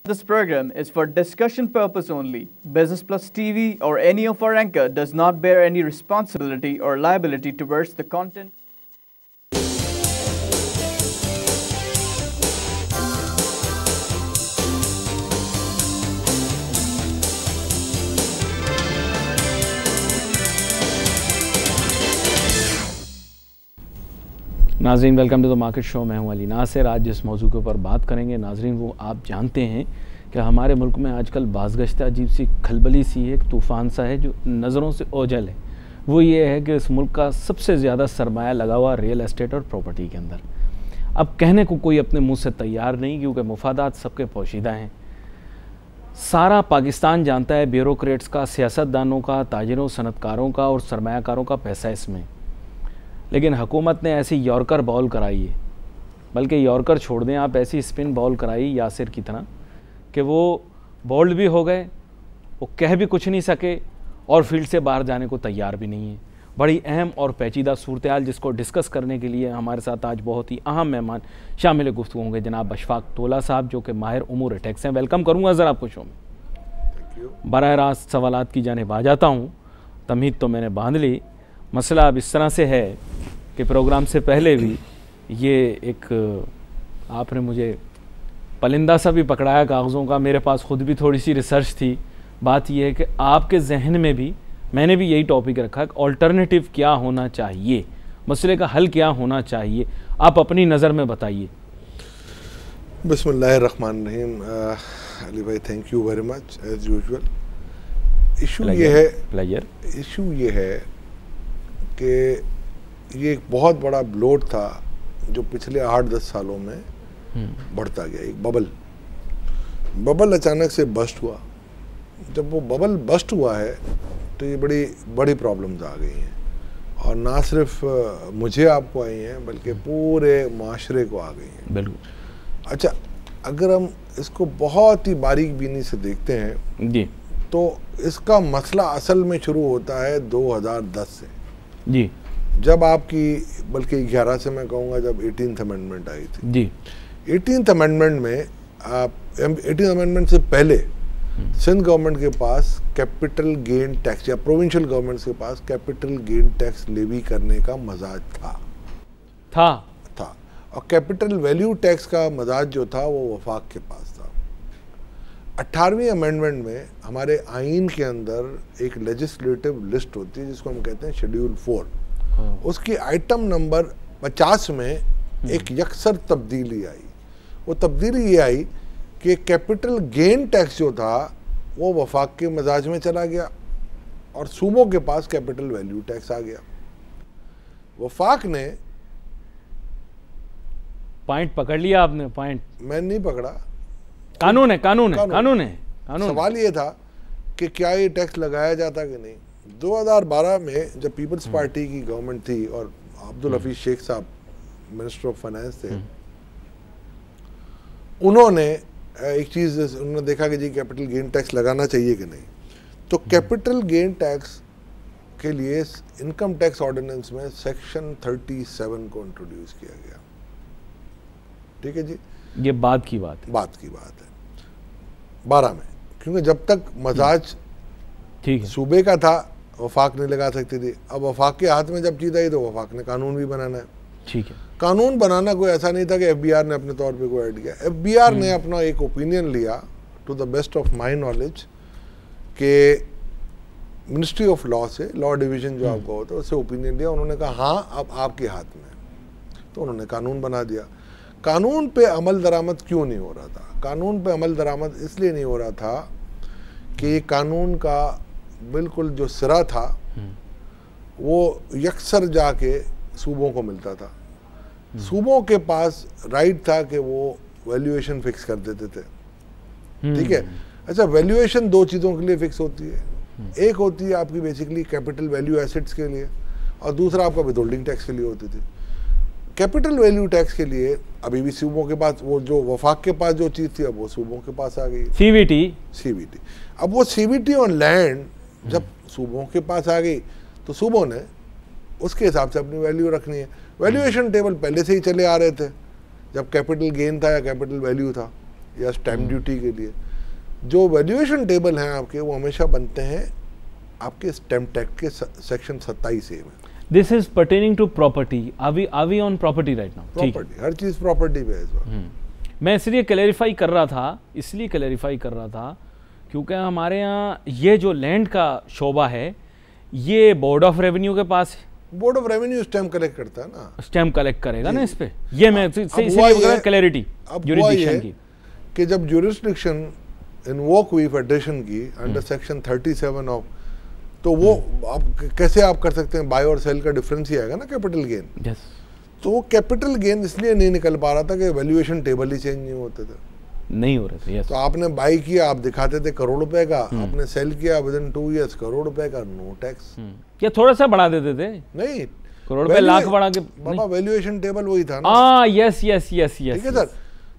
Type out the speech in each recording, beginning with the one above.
This program is for discussion purpose only. Business Plus TV or any of our anchor does not bear any responsibility or liability towards the content. नाजरीन, welcome to the market show. मैं हूं अली नासिर। आज जिस मौजू के ऊपर बात करेंगे नाजरीन, वो आप जानते हैं कि हमारे मुल्क में आजकल बाज़गश्ता अजीब सी खलबली सी है, एक तूफ़ान सा है जो नज़रों से ओझल है। वो ये है कि इस मुल्क का सबसे ज़्यादा सरमाया लगा हुआ रियल एस्टेट और प्रॉपर्टी के अंदर। अब कहने को कोई अपने मुँह से तैयार नहीं, क्योंकि मुफादात सबके पोशीदा हैं। सारा पाकिस्तान जानता है ब्यूरोक्रेट्स का, सियासतदानों का, ताजिरों, सनतकारों का और सरमायाकारों का पैसा इसमें। लेकिन हुकूमत ने ऐसी यॉर्कर बॉल कराई है, बल्कि यॉर्कर छोड़ दें आप, ऐसी स्पिन बॉल कराई यासिर की तरह कि वो बोल्ड भी हो गए, वो कह भी कुछ नहीं सके और फील्ड से बाहर जाने को तैयार भी नहीं है। बड़ी अहम और पेचीदा सूरत हाल जिसको डिस्कस करने के लिए हमारे साथ आज बहुत ही अहम मेहमान शामिल गुफ्तगू होंगे, जनाब अशफाक तोला साहब, जो कि माहिर उमूर टैक्स हैं। वेलकम करूँगा ज़रा आपको शो में। बराह रास्त सवालात की जानिब आ जाता हूँ। तमहीद तो मैंने बांध ली। मसला अब इस तरह से है कि प्रोग्राम से पहले भी ये एक आपने मुझे पलिंदा सा भी पकड़ाया कागज़ों का। मेरे पास ख़ुद भी थोड़ी सी रिसर्च थी। बात यह है कि आपके जहन में भी, मैंने भी यही टॉपिक रखा कि ऑल्टरनेटिव क्या होना चाहिए, मसले का हल क्या होना चाहिए, आप अपनी नज़र में बताइए। बिस्मिल्लाहिर्रहमानिर्रहीम। अली भाई, thank you very much as usual. Issue ये है कि ये एक बहुत बड़ा ब्लोट था जो पिछले 8-10 सालों में बढ़ता गया। एक बबल अचानक से बस्ट हुआ। जब वो बबल बस्ट हुआ है तो ये बड़ी बड़ी प्रॉब्लम्स आ गई हैं, और ना सिर्फ मुझे आपको आई हैं बल्कि पूरे माशरे को आ गई हैं। बिल्कुल। अच्छा, अगर हम इसको बहुत ही बारीक बीनी से देखते हैं जी, तो इसका मसला असल में शुरू होता है 2010 से जी, जब आपकी, बल्कि 11 से मैं कहूँगा, जब 18th अमेंडमेंट आई थी जी। 18th अमेंडमेंट में 18th अमेंडमेंट से पहले सिंध गवर्नमेंट के पास कैपिटल गेन टैक्स, या प्रोविंशियल गवर्नमेंट के पास कैपिटल गेन टैक्स लेवी करने का मजाज था। और कैपिटल वैल्यू टैक्स का मजाज जो था वो वफाक के पास था। 18वीं अमेंडमेंट में हमारे आइन के अंदर एक लेजिस्लेटिव लिस्ट होती है जिसको हम कहते हैं शेड्यूल 4। उसकी आइटम नंबर 50 में एक यकसर तब्दीली आई। वो तब्दीली ये आई कि कैपिटल गेन टैक्स जो था वो वफाक के मजाज में चला गया और सूबों के पास कैपिटल वैल्यू टैक्स आ गया। वफाक ने पॉइंट पकड़ लिया आपने। पॉइंट मैं नहीं पकड़ा, कानून है। सवाल ये था कि क्या ये टैक्स लगाया जाता कि नहीं। 2012 में जब पीपल्स पार्टी की गवर्नमेंट थी और अब्दुल हफीज शेख साहब मिनिस्टर ऑफ फाइनेंस थे, उन्होंने एक चीज़, उन्होंने देखा कि जी कैपिटल गेन टैक्स लगाना चाहिए कि नहीं। तो कैपिटल गेन टैक्स के लिए इनकम टैक्स ऑर्डिनेंस में सेक्शन 37 को इंट्रोड्यूस किया गया। ठीक है जी, ये बात की बात है 12 में, क्योंकि जब तक मजाज ठीक है सूबे का था वफाक नहीं लगा सकती थी। अब वफाक के हाथ में जब चीज़ आई तो वफाक ने कानून भी बनाना है। ठीक है, कानून बनाना कोई ऐसा नहीं था कि एफबीआर ने अपने तौर पे कोई ऐड किया। एफबीआर ने अपना एक ओपिनियन लिया, to the best of my knowledge, कि मिनिस्ट्री ऑफ लॉ से, लॉ डिवीजन जो आपका होता है, उससे ओपिनियन लिया। उन्होंने कहा हाँ अब आपके हाथ में, तो उन्होंने कानून बना दिया। कानून पे अमल दरामद क्यों नहीं हो रहा था? कानून पे अमल दरामद इसलिए नहीं हो रहा था कि कानून का बिल्कुल जो सिरा था वो यकसर जाके सूबों को मिलता था। सूबों के पास राइट था कि वो वैल्यूएशन फिक्स कर देते थे। ठीक है। अच्छा, वैल्यूएशन दो चीज़ों के लिए फिक्स होती है। एक होती है आपकी बेसिकली कैपिटल वैल्यू एसेट्स के लिए, और दूसरा आपका विदहोल्डिंग टैक्स के लिए होती थी। कैपिटल वैल्यू टैक्स के लिए अभी भी सूबों के पास, वो जो वफाक के पास जो चीज़ थी अब वो सूबों के पास आ गई, सीबीटी। अब वो सीबीटी ऑन लैंड जब सूबों के पास आ गई तो सूबों ने उसके हिसाब से अपनी वैल्यू रखनी है। वैल्यूएशन टेबल पहले से ही चले आ रहे थे, जब कैपिटल गेन था या कैपिटल वैल्यू था। या स्टैम्प ड्यूटी के लिए। जो वैल्यूएशन टेबल हैं आपके वो हमेशा बनते हैं आपके स्टैम्प टैक्स के सेक्शन 27A में। This is pertaining to property. Are we on property right now? Property, हर चीज प्रॉपर्टी पे है इस बार। मैं इसलिए क्लैरिफाई कर रहा था क्योंकि हमारे यहाँ ये जो लैंड का शोबा है ये बोर्ड ऑफ रेवेन्यू के पास है। Board of revenue stamp collect करता है ना, स्टैम्प कलेक्ट करेगा ना इस पे। ये मैं इसलिए क्लैरिटी ज्यूरिसडिक्शन की कि जब ज्यूरिसडिक्शन इन्वोक हुई फेडरेशन की अंडर सेक्शन 37 ऑफ, तो वो आप कैसे आप कर सकते हैं, बाय और सेल का डिफरेंस ही आएगा ना कैपिटल गेन। यस, तो वो कैपिटल गेन इसलिए नहीं निकल पा रहा था कि वैल्यूएशन टेबल ही चेंज नहीं होते थे, नहीं हो रहे थे। यस, तो आपने बाई किया, आप दिखाते थे करोड़ रुपए का, आपने सेल किया विद इन 2 years करोड़ रुपए का, नो टैक्स। क्या थोड़ा सा बढ़ा देते थे? नहीं, करोड़ पे लाख बढ़ा के बाबा वैल्यूएशन टेबल वही था ना। हाँ, यस, ठीक है सर।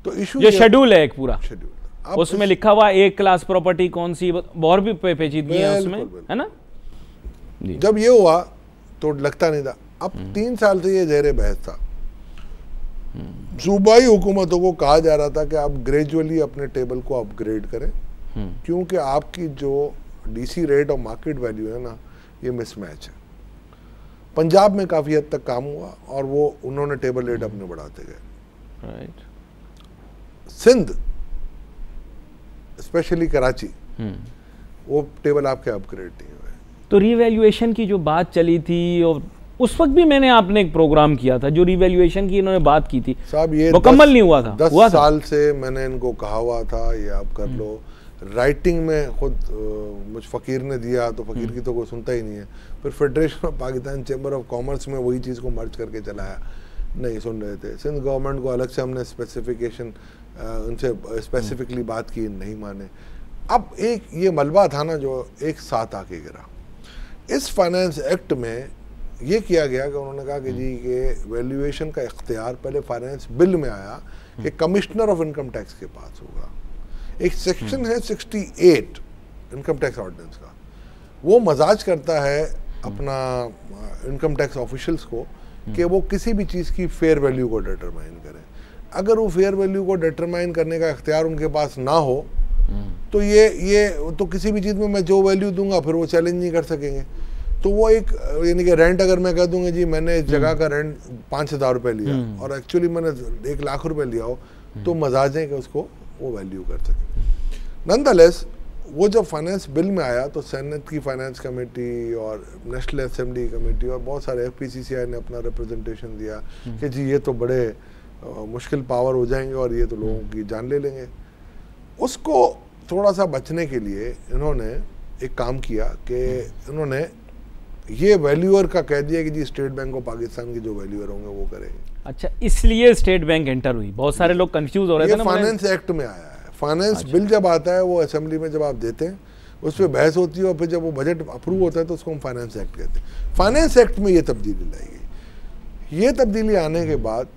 तो इशू ये शेड्यूल है एक पूरा, शेड्यूल उसमें लिखा हुआ एक क्लास प्रॉपर्टी कौन सी, और भी पेचीदगी है उसमें, है ना जी। जब ये हुआ तो लगता नहीं था। अब 3 साल से ये ज़हरे बहस था। सूबाई हुकूमतों को कहा जा रहा था कि आप ग्रेजुअली अपने टेबल को अपग्रेड करें, क्योंकि आपकी जो डीसी रेट और मार्केट वैल्यू है ना, ये मिसमैच है। पंजाब में काफ़ी हद तक काम हुआ और वो उन्होंने टेबल रेट अपने बढ़ाते गए। राइट। सिंध स्पेशली कराची, वो टेबल आपके अपग्रेड नहीं हुए। तो रीवैल्यूएशन की जो बात चली थी, और उस वक्त भी मैंने आपने एक प्रोग्राम किया था जो रीवैल्यूएशन की इन्होंने बात की थी, साहब ये मुकम्मल नहीं हुआ था। 10 साल से मैंने इनको कहा हुआ था ये आप कर लो। राइटिंग में खुद मुझ फकीर ने दिया तो फकीर की तो कोई सुनता ही नहीं है। फिर federation of Pakistan chamber of commerce में वही चीज़ को मर्ज करके चलाया, नहीं सुन रहे थे। सिंध गवर्नमेंट को अलग से हमने स्पेसिफिकेशन उनसे स्पेसिफिकली बात की, नहीं माने। अब एक ये मलबा था ना जो एक साथ आके गिरा। इस फाइनेंस एक्ट में ये किया गया कि उन्होंने कहा कि जी के वैल्यूएशन का इख्तियार पहले फाइनेंस बिल में आया कि कमिश्नर ऑफ इनकम टैक्स के पास होगा। एक सेक्शन है 68 इनकम टैक्स ऑर्डिनेंस का, वो मजाज करता है अपना इनकम टैक्स ऑफिशियल्स को कि वो किसी भी चीज़ की फेयर वैल्यू को डिटरमाइन करें। अगर वो फेयर वैल्यू को डिटरमाइन करने का इख्तियार उनके पास ना हो तो ये तो किसी भी चीज़ में मैं जो वैल्यू दूंगा फिर वो चैलेंज नहीं कर सकेंगे। तो वो एक यानी कि रेंट अगर मैं कह दूंगा जी मैंने इस जगह का रेंट 5,000 रुपये लिया और एक्चुअली मैंने 1 लाख रुपए लिया हो, तो मजाज है कि उसको वो वैल्यू कर सके। नंदलेस वो जब फाइनेंस बिल में आया तो सेनेट की फाइनेंस कमेटी और नेशनल असेंबली कमेटी और बहुत सारे FPCCI ने अपना रिप्रेजेंटेशन दिया कि जी ये तो बड़े मुश्किल पावर हो जाएंगे और ये तो लोगों की जान ले लेंगे। उसको थोड़ा सा बचने के लिए इन्होंने एक काम किया कि इन्होंने ये वैल्यूअर का कह दिया कि जी स्टेट बैंक ऑफ पाकिस्तान के जो वैल्यूअर होंगे वो करेंगे। अच्छा, इसलिए स्टेट बैंक एंटर हुई। बहुत सारे लोग कंफ्यूज हो रहे थे ना। फाइनेंस एक्ट में आया है। फाइनेंस बिल जब आता है वो असेंबली में जब आप देते हैं उस पर बहस होती है और फिर जब वो बजट अप्रूव होता है तो उसको हम फाइनेंस एक्ट कहते हैं। फाइनेंस एक्ट में ये तब्दीली लाई गई। ये तब्दीली आने के बाद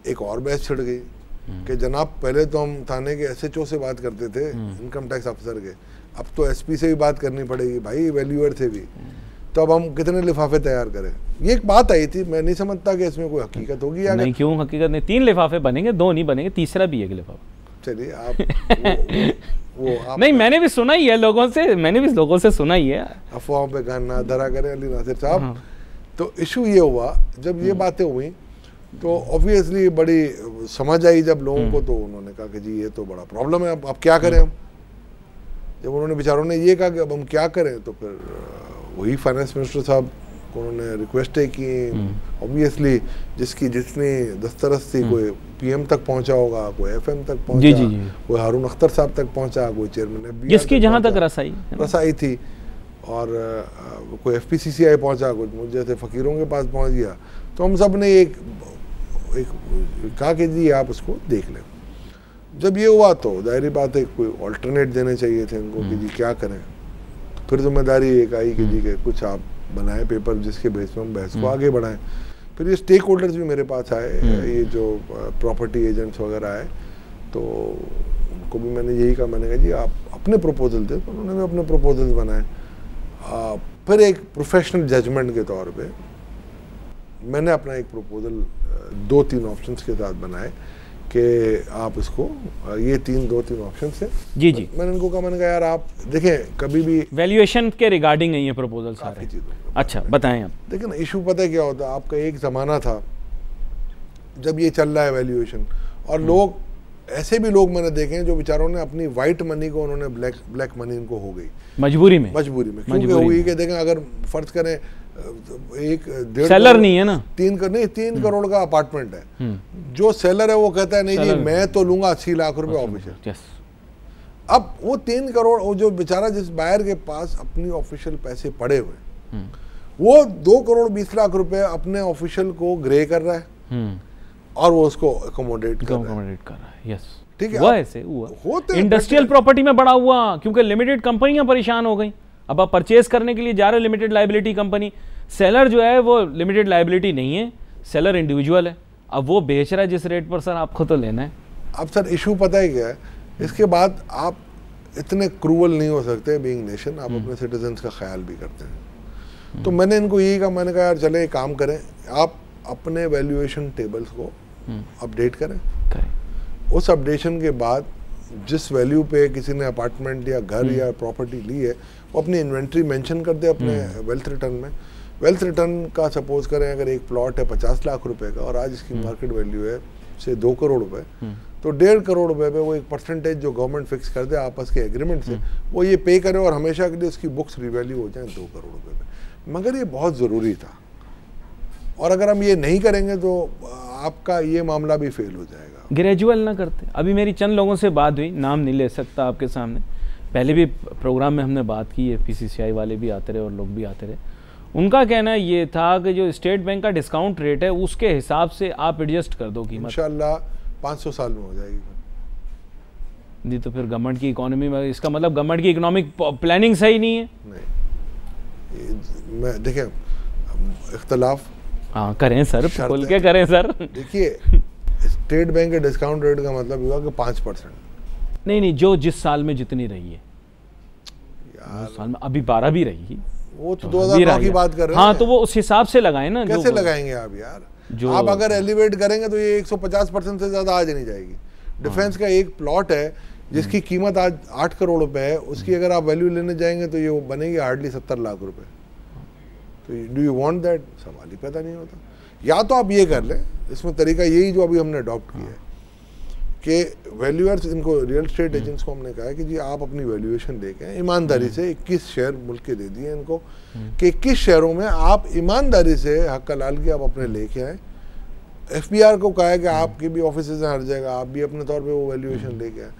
एक और बहस छिड़ गई कि जनाब पहले तो हम थाने के SHO से बात करते थे, इनकम टैक्स अफसर के, अब तो SP से भी बात करनी पड़ेगी भाई, वैल्यूअर से भी। तो अब हम कितने लिफाफे तैयार करें? ये एक बात आई थी। मैं नहीं समझता कि इसमें कोई हकीकत होगी। नहीं, क्यों हकीकत नहीं? 3 लिफाफे बनेंगे, 2 नहीं बनेंगे, तीसरा भी एक लिफाफा। चलिए आप वो आप नहीं, मैंने भी सुना ही है लोगों से सुना ही है। अफवाहों पे कान ना धरा करें अली नासिर साहब। तो इशू ये हुआ, जब ये बातें हुई तो ऑब्वियसली बड़ी समझ आई जब लोगों को, तो उन्होंने कहा कि जी ये तो बड़ा प्रॉब्लम है, अब क्या करें हम। जब उन्होंने बेचारों ने ये कहा कि अब हम क्या करें, तो फिर वही फाइनेंस मिनिस्टर साहब को उन्होंने रिक्वेस्ट है कि ऑब्वियसली जिसकी जितनी दस्तरस थी, कोई PM तक पहुंचा होगा, कोई FM तक पहुंचा, कोई हारून अख्तर साहब तक पहुंचा, कोई चेयरमैन जिसकी जहां तक रसाई थी, और कोई FPCCI पहुंचा, कुछ मुझे जैसे फकीरों के पास पहुंच गया। तो हम सब ने एक कहा कि जी आप उसको देख लें। जब ये हुआ तो जाहिर बात है कोई ऑल्टरनेट देने चाहिए थे इनको कि जी क्या करें। फिर जिम्मेदारी एक आई कि जी के कुछ आप बनाए पेपर जिसके बेस पर हम बहस को आगे बढ़ाएं। फिर ये स्टेक होल्डर्स भी मेरे पास आए, ये जो प्रॉपर्टी एजेंट्स वगैरह आए, तो उनको भी मैंने यही कहा, मैंने कहा जी आप अपने प्रपोजल दें। तो उन्होंने भी अपने प्रपोजल्स बनाए। फिर एक प्रोफेशनल जजमेंट के तौर पे मैंने अपना एक प्रपोजल 2-3 ऑप्शंस के साथ बनाए कि आप इसको ये दो तीन ऑप्शन है। जी जी, मैंने कहा यार आप देखें कभी भी वैल्यूएशन के रिगार्डिंग नहीं है प्रपोजल सारे। अच्छा बताएं आप। देखिए ना, इशू पता है क्या होता है, आपका एक ज़माना था जब ये चल रहा है वैल्यूएशन, और लोग ऐसे भी लोग मैंने देखे हैं जो बेचारों ने अपनी वाइट मनी को उन्होंने ब्लैक मनी इनको हो गई मजबूरी में क्योंकि हो गई कि देखें अगर फर्ज करें एक सेलर नहीं है ना, 3 करोड़ का अपार्टमेंट है, जो सेलर है वो कहता है नहीं जी मैं तो लूंगा 80 लाख रुपए ऑफिशियल। अब वो 3 करोड़, वो जो बेचारा जिस बायर के पास अपनी ऑफिशियल पैसे पड़े हुए वो 2 करोड़ 20 लाख रुपए अपने ऑफिशियल को ग्रे कर रहा है और वो उसको अकोमोडेट कर रहा है। यस, ठीक है। हुआ ऐसे हुआ इंडस्ट्रियल प्रॉपर्टी में बड़ा हुआ, क्योंकि लिमिटेड कंपनियां परेशान हो गई। अब आप परचेज करने के लिए जा रहे हो लिमिटेड लायबिलिटी कंपनी, सेलर जो है वो लिमिटेड लायबिलिटी नहीं है, सेलर इंडिविजुअल है, अब वो बेच रहा है जिस रेट पर, सर आपको तो लेना है। अब सर इशू पता है क्या है, इसके बाद आप इतने क्रूअल नहीं हो सकते बीइंग नेशन, आप अपने सिटीजन्स का ख्याल भी करते हैं। तो मैंने इनको यही कहा, मैंने कहा यार चले एक काम करें, आप अपने वैल्यूएशन टेबल्स को अपडेट करें। उस अपडेशन के बाद जिस वैल्यू पे किसी ने अपार्टमेंट या घर या प्रॉपर्टी ली है वो अपनी इन्वेंट्री मेंशन कर दे अपने वेल्थ रिटर्न में। वेल्थ रिटर्न का सपोज करें अगर एक प्लॉट है 50 लाख रुपए का और आज इसकी मार्केट वैल्यू है से 2 करोड़ रुपए, तो 1.5 करोड़ रुपए पे वो एक परसेंटेज जो गवर्नमेंट फिक्स कर दे आपस के एग्रीमेंट से, वो ये पे करे और हमेशा के लिए उसकी बुक्स रिवैल्यू हो जाए 2 करोड़ रुपए पे। मगर ये बहुत ज़रूरी था, और अगर हम ये नहीं करेंगे तो आपका ये मामला भी फेल हो जाएगा। ग्रेजुअल ना करते। अभी मेरी चंद लोगों से बात हुई, नाम नहीं ले सकता आपके सामने, पहले भी प्रोग्राम में हमने बात की है, PCCI वाले भी आते रहे और लोग भी आते रहे। उनका कहना ये था कि जो स्टेट बैंक का डिस्काउंट रेट है उसके हिसाब से आप एडजस्ट कर दो कीमत, इंशाल्लाह 500 साल में हो जाएगी। नहीं तो फिर गवर्नमेंट की इकोनॉमी में, इसका मतलब गवर्नमेंट की इकोनॉमिक प्लानिंग सही नहीं है। नहीं, मैं देखें इख्तलाफ हाँ करें सर, खुल के करें सर। देखिए स्टेट बैंक के डिस्काउंट रेट का मतलब हुआ कि 5%। नहीं, जो जिस साल में जितनी रही है यार, साल में अभी 12 भी रही, वो तो 2009 की बात कर रहे हैं। हाँ तो वो उस हिसाब से लगाए ना। कैसे लगाएंगे आप यार, जो आप अगर एलिवेट करेंगे तो ये 150% से ज्यादा आज नहीं जाएगी। डिफेंस का एक प्लॉट है जिसकी कीमत आज 8 करोड़ रुपए है, उसकी अगर आप वैल्यू लेने जाएंगे तो ये बनेगी हार्डली 70 लाख रुपए। तो डू यू वांट दैट, सवाल ही पैदा नहीं होता। या तो आप ये कर लें, इसमें तरीका यही जो अभी हमने अडॉप्ट किया है कि वैल्यूअर्स, इनको रियल एस्टेट एजेंट्स को हमने कहा है कि जी आप अपनी वैल्यूएशन लेके ईमानदारी से 21 शेयर मुल्क के दे दिए इनको कि 21 शेयरों में आप ईमानदारी से हक हलाल के आप अपने लेके आए। FBR को कहा है कि आपके भी ऑफिस हैं हर जगह, आप भी अपने तौर पे वो वैल्यूएशन लेके आए।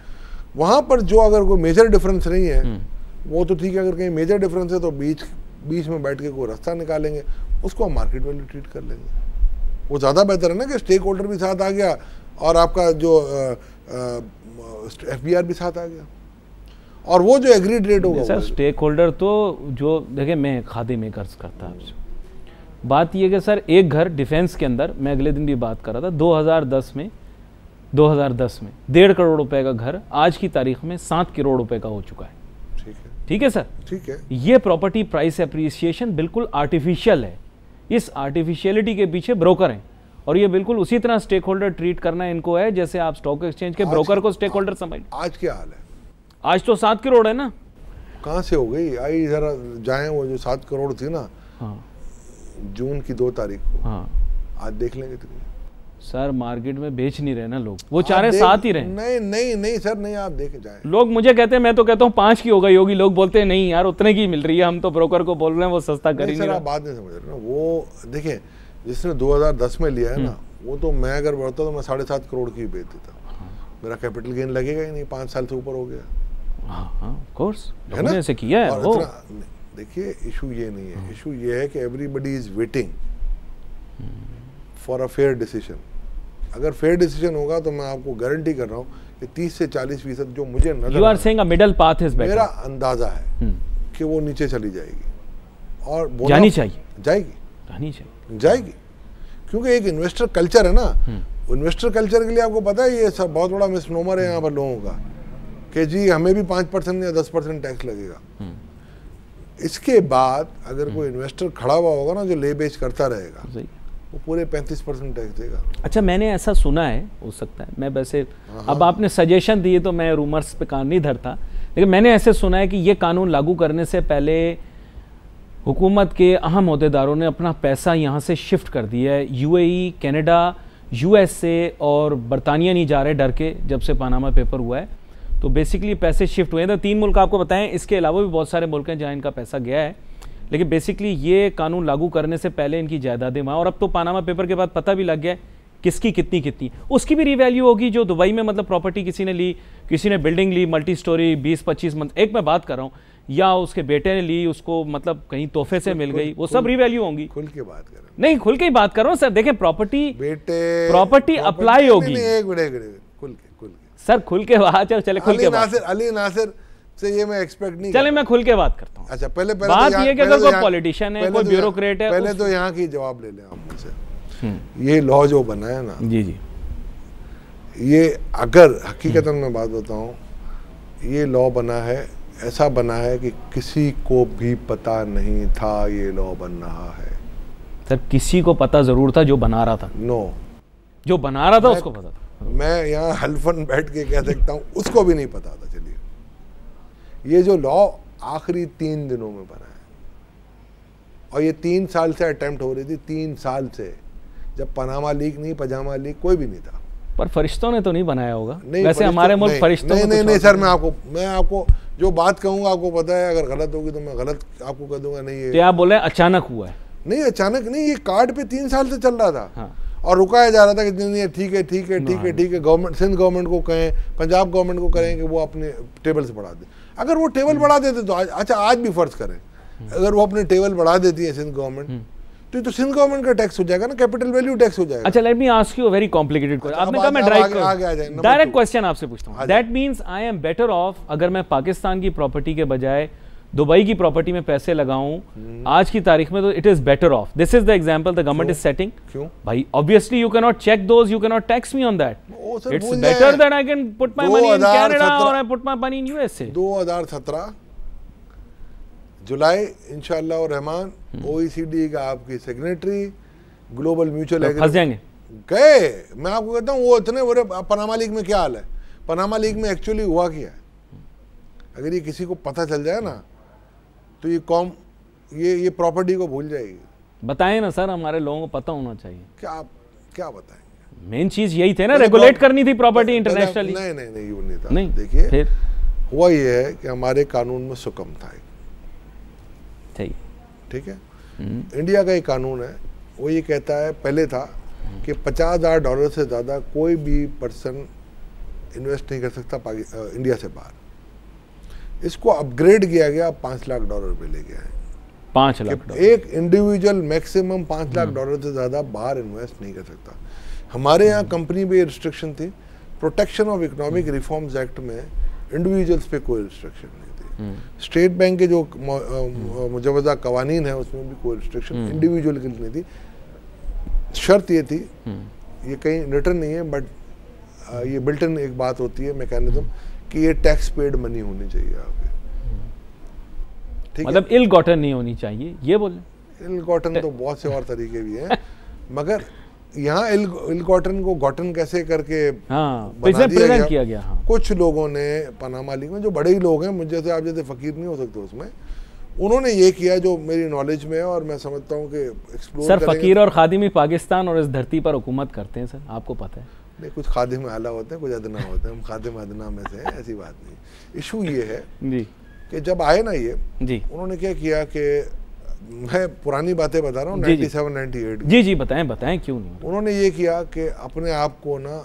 वहाँ पर जो अगर कोई मेजर डिफरेंस नहीं है वो तो ठीक है, अगर कहीं मेजर डिफरेंस है तो बीच में बैठ के कोई रास्ता निकालेंगे, उसको हम मार्केट वैल्यू ट्रीट कर लेंगे। वो ज़्यादा बेहतर है ना कि स्टेक होल्डर भी साथ आ गया और आपका जो FBR भी साथ आ गया, और वो जो एग्रीड रेट होगा। सर स्टेक होल्डर तो जो देखिए, मैं खादी में कर्ज करता आपसे, बात ये कि सर एक घर डिफेंस के अंदर, मैं अगले दिन भी बात कर रहा था, 2010 में 1.5 करोड़ रुपए का घर आज की तारीख में 7 करोड़ रुपए का हो चुका है। ठीक है सर, ठीक है। ये प्रॉपर्टी प्राइस एप्रिसिएशन बिल्कुल आर्टिफिशियल है, इस आर्टिफिशियलिटी के पीछे ब्रोकर हैं, और ये बिल्कुल उसी तरह स्टेक होल्डर ट्रीट करना इनको है जैसे आप स्टॉक एक्सचेंज के ब्रोकर को स्टेक होल्डर समझ। आज क्या हाल है? आज तो 7 करोड़ है ना, कहाँ से हो गई? आई जरा जाए, वो जो 7 करोड़ थी ना, हाँ, जून की 2 तारीख को, हाँ, आज देख लेंगे तो। सर मार्केट में बेच नहीं रहे ना लोग, वो चाह रहे 7 ही रहे। नहीं सर, नहीं, आप देखे जाए। लोग मुझे कहते हैं, मैं तो कहता हूँ 5 की हो गई होगी, लोग बोलते हैं नहीं यार उतने की मिल रही है, हम तो ब्रोकर को बोल रहे हैं वो सस्ता कर ही नहीं रहा। आप बात नहीं समझ रहे ना। वो देखिए जिसने 2010 में लिया है ना, वो तो मैं अगर बढ़ता तो मैं 7.5 करोड़ की बेच देता, मेरा कैपिटल गेन लगेगा ही नहीं, 5 साल से ऊपर हो गया। हाँ ऑफ कोर्स, है ना, ऐसे किया है वो। देखिए इशू ये नहीं है, इशू ये है कि everybody is waiting for a fair decision. अगर फेयर डिसीजन होगा तो मैं आपको गारंटी कर रहा हूँ कि 30 से 40% जो मुझे नजर, you are saying a middle path is better, मेरा अंदाजा है कि वो नीचे चली जाएगी और जानी चाहिए, जाएगी, क्योंकि एक इन्वेस्टर कल्चर है ना। इन्वेस्टर कल्चर के लिए आपको पता है ये सब बहुत बड़ा मिसनोमर है यहाँ पर लोगों का कि जी हमें भी 5% या 10% टैक्स लगेगा। इसके बाद अगर कोई इन्वेस्टर खड़ा हुआ होगा ना जो ले बेच करता रहेगा, वो पूरे 35% टैक्स देगा। अच्छा, मैंने ऐसा सुना है, हो सकता है मैं वैसे, अब आपने सजेशन दिए तो मैं रूमर्स पे कान नहीं धरता, लेकिन मैंने ऐसे सुना है कि ये कानून लागू करने से पहले हुकूमत के अहम अहदेदारों ने अपना पैसा यहाँ से शिफ्ट कर दिया है। यूएई, कनाडा, यूएसए और बरतानिया नहीं जा रहे डर के, जब से पनामा पेपर हुआ है। तो बेसिकली पैसे शिफ्ट हुए हैं। तो 3 मुल्क आपको बताएं, इसके अलावा भी बहुत सारे मुल्क हैं जहाँ इनका पैसा गया है, लेकिन बेसिकली ये कानून लागू करने से पहले इनकी जायदादें वहाँ, और अब तो पनामा पेपर के बाद पता भी लग गया है किसकी कितनी कितनी, उसकी भी रीवैल्यू होगी। जो दुबई में मतलब प्रॉपर्टी किसी ने ली, किसी ने बिल्डिंग ली मल्टी स्टोरी 20-25 मंथ, एक मैं बात कर रहा हूँ, या उसके बेटे ने ली, उसको मतलब कहीं तोहफे से मिल गई, वो सब रीवैल्यू होंगी। खुल के बात कर, नहीं खुल के ही बात कर रहा हूँ सर। देखें प्रॉपर्टी प्रॉपर्टी अप्लाई होगी। खुल के सर खुल के बात, चले खुल के बात। अली नासिर से ये मैं एक्सपेक्ट नहीं, चले मैं खुल के बात करता हूँ। अच्छा, पहले बात ये कि अगर कोई पॉलिटिशियन है, कोई ब्यूरोक्रेट है, पहले तो यहाँ की जवाब ले लें आप मुझसे। ये लॉ जो बना है ना, जी जी, ये अगर हकीकतन में बात बताऊं, ये लॉ बना है, ऐसा बना है कि किसी को भी पता नहीं था ये लॉ बन रहा है। सर किसी को पता जरूर था, जो बना रहा था। नो, जो बना रहा था उसको पता था। मैं यहाँ हल्फन बैठ के कह सकता हूँ उसको भी नहीं पता था। चलिए, ये जो लॉ आखिरी 3 दिनों में बना है, और ये 3 साल से अटेम्प्ट हो रही थी, 3 साल से, जब पनामा लीक नहीं, पजामा लीक कोई भी नहीं था। पर फरिश्तों ने तो नहीं बनाया होगा। नहीं, वैसे हमारे मुल्क फरिश्तों नहीं सर, मैं आपको जो बात कहूंगा आपको पता है, अगर गलत होगी तो मैं गलत आपको कह दूंगा। नहीं, तो आप बोले अचानक हुआ है? नहीं, अचानक नहीं, ये कार्ड पे 3 साल से चल रहा था। हाँ। और रुकाया जा रहा था कि नहीं, ठीक है ठीक है ठीक है ठीक है, गवर्नमेंट, सिंध गवर्नमेंट को कहें, पंजाब गवर्नमेंट को करें कि वो अपने टेबल से बढ़ा दे। अगर वो टेबल बढ़ा देते तो अच्छा, आज भी फर्ज करें, अगर वो अपने टेबल बढ़ा देती है सिंध गवर्नमेंट, तो सिंध गवर्नमेंट का टैक्स हो जाएगा ना, कैपिटल वैल्यू टैक्स हो जाएगा। अच्छा, let me ask you a very complicated question. आपने कहा मैं डायरेक्ट क्वेश्चन आपसे पूछता हूं। That means I am better of अगर मैं पाकिस्तान की प्रॉपर्टी के बजाय दुबई की प्रॉपर्टी में पैसे लगाऊं आज की तारीख में, तो it is better off. This is the example the government is setting. क्यों भाई? Obviously you can not check those, you can not tax me on that. It's better that I can put my money in Canada और I put my money in USA. 2017 जुलाई इंशाअल्लाह और Rahman, OECD का आपकी secretary, global mutual फंस जाएंगे गए। मैं आपको कहता हूँ, वो इतने बड़े पनामा लीग में क्या हाल है, पनामा लीग में एक्चुअली हुआ क्या है, अगर ये किसी को पता चल जाए ना, तो ये कौम ये प्रॉपर्टी को भूल जाएगी। बताएं ना सर, हमारे लोगों को पता होना चाहिए। क्या बताएंगे? मेन चीज यही थे ना, रेगुलेट करनी थी प्रॉपर्टी इंटरनेशनली। नहीं, ये नहीं था। नहीं, देखिए फिर हुआ ये है कि हमारे कानून में सुकम था, ठीक है। इंडिया का एक कानून है, वो ये कहता है, पहले था कि $50,000 से ज़्यादा कोई भी पर्सन इन्वेस्ट नहीं कर सकता इंडिया से बाहर। इसको अपग्रेड किया गया, $5 लाख पे ले गया है। 5 लाख एक इंडिविजुअल मैक्सिमम $5 लाख से ज़्यादा बाहर इन्वेस्ट नहीं कर सकता। हमारे यहाँ कंपनी पे रिस्ट्रिक्शन थी, protection of economic reforms act में इंडिविजुअल्स पे कोई रिस्ट्रिक्शन नहीं थी। स्टेट बैंक के जो मुजवजा कवानीन है उसमें भी कोई रिस्ट्रिक्शन इंडिविजुअल के लिए नहीं थी। शर्त ये थी, ये कहीं रिटर्न नहीं है, बट ये बिल्टन एक बात होती है मैकेनिज्म, कि ये टैक्स पेड मनी होनी चाहिए आपके, ठीक मतलब इल गॉटन नहीं होनी चाहिए, ये बोले। इल गॉटन तो बहुत से और तरीके भी हैं, मगर यहाँ इल गॉटन को गॉटन कैसे करके प्रेजेंट किया गया। हाँ। कुछ लोगों ने पनामा लीग में, जो बड़े ही लोग हैं, मुझे जैसे आप जैसे फकीर नहीं हो सकते उसमें, उन्होंने ये किया जो मेरी नॉलेज में है, और मैं समझता हूँ कि एक्सप्लोर सर फकीर और खादिमी पाकिस्तान और इस धरती पर हुकूमत करते हैं सर, आपको पता है। नहीं, कुछ खादिम आला होते हैं, कुछ अदना होते हैं, हम खादिम अदना में से हैं, ऐसी बात नहीं। इशू ये है जी कि जब आए ना ये जी, उन्होंने क्या किया कि, मैं पुरानी बातें बता रहा हूँ, 97-98 जी बताएं क्यों नहीं। उन्होंने ये किया कि अपने आप को ना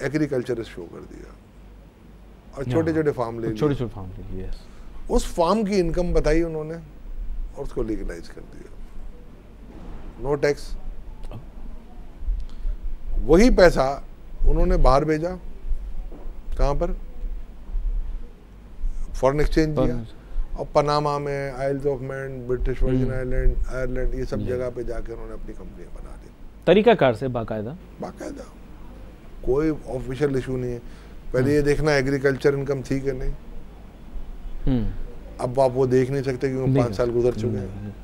एग्रीकल्चरिस्ट शो कर दिया, और छोटे छोटे फार्म ले लिए, उस फार्म की इनकम बताई उन्होंने, और उसको लीगलाइज कर दिया, नो टैक्स। वही पैसा उन्होंने बाहर भेजा, कहाँ पर? फॉरेन एक्सचेंज दिया, और पनामा में, Isles of Man, British Virgin Island, Ireland, ये सब जगह पे जाकर उन्होंने अपनी कंपनियां बना दी तरीकाकार से, बाकायदा। कोई ऑफिशियल इशू नहीं है। पहले ये देखना एग्रीकल्चर इनकम थी कि नहीं, अब आप वो देख नहीं सकते क्योंकि 5 साल गुजर चुके हैं।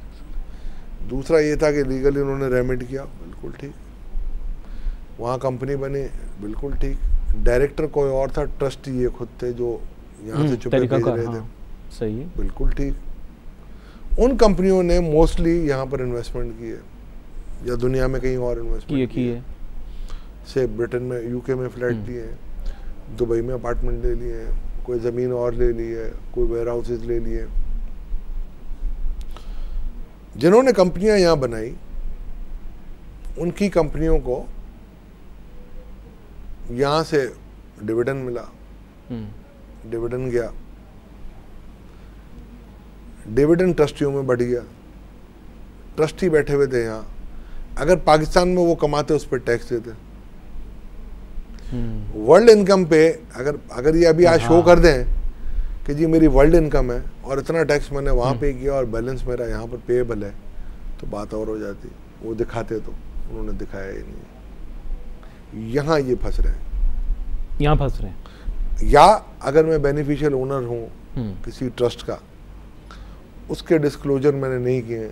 दूसरा ये था कि लीगली उन्होंने रेमिट किया, बिल्कुल ठीक। वहाँ कंपनी बनी, बिल्कुल ठीक। डायरेक्टर कोई और था, ट्रस्टी ये खुद थे जो यहाँ से चुपे भेज रहे थे। सही है, बिल्कुल ठीक। उन कंपनियों ने मोस्टली यहाँ पर इन्वेस्टमेंट की है या दुनिया में कहीं और इन्वेस्टमेंट की है। से ब्रिटेन में, यूके में फ्लैट लिए हैं, दुबई में अपार्टमेंट ले लिए हैं, कोई ज़मीन और ले ली है, कोई वेयर हाउसेज ले लिए। जिन्होंने कंपनियां यहाँ बनाई उनकी कंपनियों को यहाँ से डिविडेंड मिला, डिविडेंड गया, डिविडेंड ट्रस्टियों में बढ़ गया। ट्रस्टी बैठे हुए थे यहाँ, अगर पाकिस्तान में वो कमाते उस पर टैक्स देते। वर्ल्ड इनकम पे अगर ये अभी आज शो कर दें कि जी मेरी वर्ल्ड इनकम है और इतना टैक्स मैंने वहाँ पे किया और बैलेंस मेरा यहाँ पर पेएबल है, तो बात और हो जाती। वो दिखाते तो, उन्होंने दिखाया ही नहीं। यहाँ ये फंस रहे हैं, यहाँ फंस रहे हैं। या अगर मैं बेनिफिशियल ओनर हूँ किसी ट्रस्ट का, उसके डिस्क्लोजर मैंने नहीं किए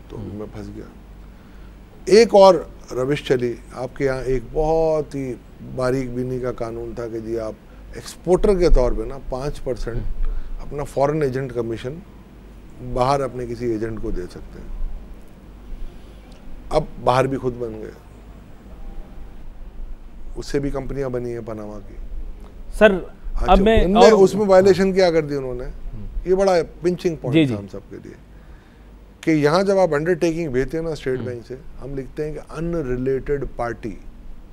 तो मैं फंस गया। एक और रविश चली आपके यहाँ, एक बहुत ही बारीक बीनी का कानून था कि जी आप एक्सपोर्टर के तौर पे ना 5% अपना फॉरेन एजेंट कमीशन बाहर अपने किसी एजेंट को दे सकते हैं। अब बाहर भी खुद बन गए, उससे भी कंपनियां बनी हैं पनामा की। सर अब मैं उसमें वायलेशन क्या कर दी उन्होंने, ये बड़ा पिंचिंग पॉइंट था हम सबके लिए कि यहाँ जब आप अंडरटेकिंग भेजते हैं ना स्टेट बैंक से, हम लिखते हैं कि अनरिलेटेड पार्टी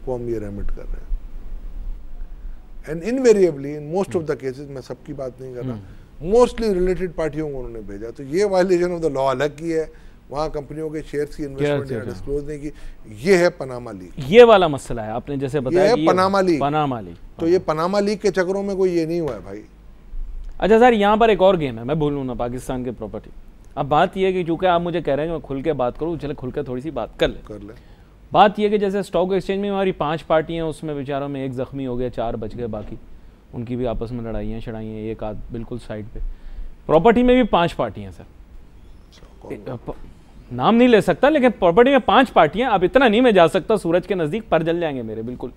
को हम ये रेमिट कर रहे हैं। And invariably in most of the cases, मैं सबकी बात नहीं कर रहा, मोस्टली रिलेटेड पार्टियों को उन्होंने भेजा। तो ये वायलेशन ऑफ द लॉ अलग की है, वहाँ कंपनियों के शेयर्स की इन्वेस्टमेंट डिस्क्लोज नहीं की। ये है पनामा लीक, ये वाला मसला है आपने जैसे बताया, ये है पनामा लीक। पनामा लीक, तो ये पनामा लीक के चक्करों में कोई ये नहीं हुआ है भाई। अच्छा सर, यहाँ पर एक और गेम है, मैं भूलूँ ना, पाकिस्तान के प्रॉपर्टी। अब बात यह है कि चूंकि आप मुझे कह रहे हैं कि मैं खुल के बात करूँ, चले खुल के थोड़ी सी बात कर ले। बात यह कि जैसे स्टॉक एक्सचेंज में हमारी 5 पार्टियाँ, उसमें बेचारों में एक जख्मी हो गया, 4 बच गए, बाकी उनकी भी आपस में लड़ाइयाँ शड़ाइयाँ, एक आध बिल्कुल साइड पे। प्रॉपर्टी में भी 5 पार्टियाँ सर, नाम नहीं ले सकता, लेकिन प्रॉपर्टी में 5 पार्टियाँ। अब इतना नहीं मैं जा सकता, सूरज के नज़दीक पर जल जाएंगे मेरे, बिल्कुल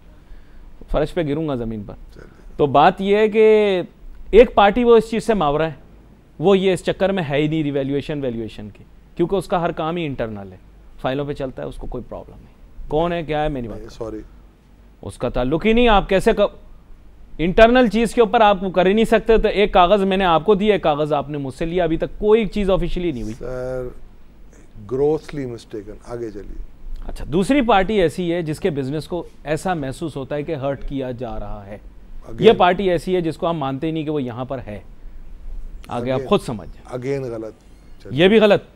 फर्श पे गिरूंगा ज़मीन पर। तो बात यह है कि एक पार्टी वो इस चीज़ से मावरा है, वो ये इस चक्कर में है ही नहीं रिवैल्यूएशन वैल्यूएशन की, क्योंकि उसका हर काम ही इंटरनल है, फाइलों पे चलता है, उसको कोई प्रॉब्लम नहीं। कौन है क्या है मैं नहीं बात, सॉरी, उसका ताल्लुक ही नहीं। आप कैसे इंटरनल चीज़ के ऊपर आप कर ही नहीं सकते। तो एक कागज़ मैंने आपको दिया, एक कागज़ आपने मुझसे लिया, अभी तक कोई चीज़ ऑफिशियली नहीं हुई। सर ग्रोसली मिस्टेकन, आगे चलिए। अच्छा, दूसरी पार्टी ऐसी है जिसके बिजनेस को ऐसा महसूस होता है कि हर्ट किया जा रहा है। ये पार्टी ऐसी है जिसको हम मानते ही नहीं कि वो यहाँ पर है। आगे आप खुद समझ जाए। अगेन गलत, ये भी गलत।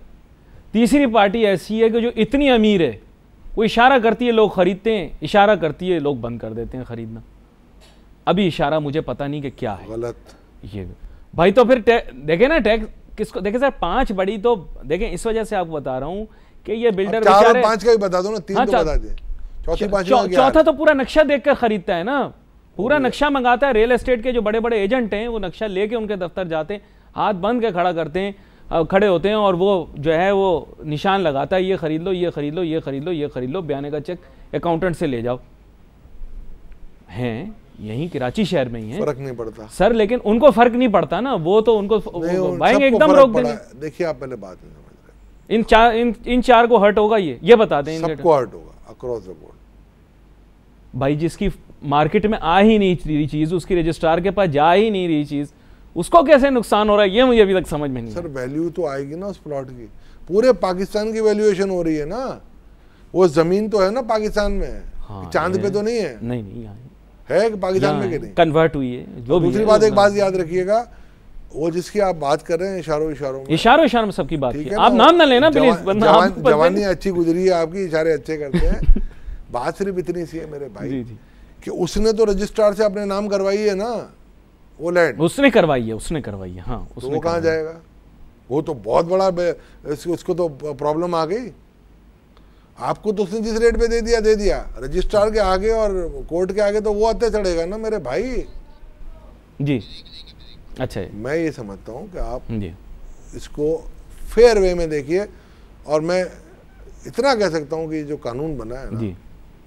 तीसरी पार्टी ऐसी है कि जो इतनी अमीर है, वो इशारा करती है लोग खरीदते हैं, इशारा करती है लोग बंद कर देते हैं खरीदना। अभी इशारा मुझे पता नहीं कि क्या है। गलत ये भाई, तो फिर देखे ना टैक्स किसको, देखे सर 5 बड़ी, तो देखें इस वजह से आपको बता रहा हूँ कि ये बिल्डर 4 और 5 का ही बता दो ना, 3 तो बता दिए, चौथा तो पूरा नक्शा देख कर खरीदता है ना, पूरा नक्शा मंगाता है। रियल एस्टेट के जो बड़े बड़े एजेंट हैं, वो नक्शा लेके उनके दफ्तर जाते हैं, हाथ बंद के खड़ा करते हैं, खड़े होते हैं, और वो जो है वो निशान लगाता है, ये खरीद लो, ये खरीद लो, ये खरीद लो, ये खरीद लो, बयाने का चेक अकाउंटेंट से ले जाओ। हैं यहीं कराची शहर में ही है, फर्क नहीं पड़ता सर, लेकिन उनको फर्क नहीं पड़ता ना, वो तो उनको भाई एकदम रोक देंगे। देखिए आप पहले बात नहीं समझ रहे, इन चार को हर्ट होगा, ये बता दें, सबको हर्ट होगा अक्रॉस द बोर्ड। भाई जिसकी मार्केट में आ ही नहीं रही चीज, उसकी रजिस्ट्रार के पास जा ही नहीं रही चीज, उसको कैसे नुकसान हो रहा है, ये मुझे अभी तक समझ में नहीं। सर वैल्यू तो आएगी ना उस प्लॉट की, पूरे पाकिस्तान की वैल्यूएशन हो रही है ना, वो जमीन तो है ना पाकिस्तान में, चांद पे तो नहीं है। नहीं है कि पाकिस्तान में कि नहीं, कन्वर्ट हुई है जो भी। दूसरी बात, एक बात याद रखिएगा, वो जिसकी आप बात कर रहे हैं इशारों में सबकी बात है, आप नाम ना लेना प्लीज। जवानी अच्छी गुजरी है आपकी, इशारे अच्छे करते हैं। बात सिर्फ इतनी सी है मेरे भाई कि उसने तो रजिस्ट्रार से अपने नाम करवाई है ना, वो लैंड उसने करवाई है। हाँ, तो वो कहाँ जाएगा, वो तो बहुत बड़ा, उसको तो प्रॉब्लम आ गई। आपको तो उसने जिस रेट पे दे दिया, रजिस्ट्रार के आगे और कोर्ट के आगे तो वो आते चढ़ेगा ना मेरे भाई जी। अच्छा, मैं ये समझता हूँ कि आप इसको फेयर वे में देखिए। और मैं इतना कह सकता हूँ कि जो कानून बना है ना, जी,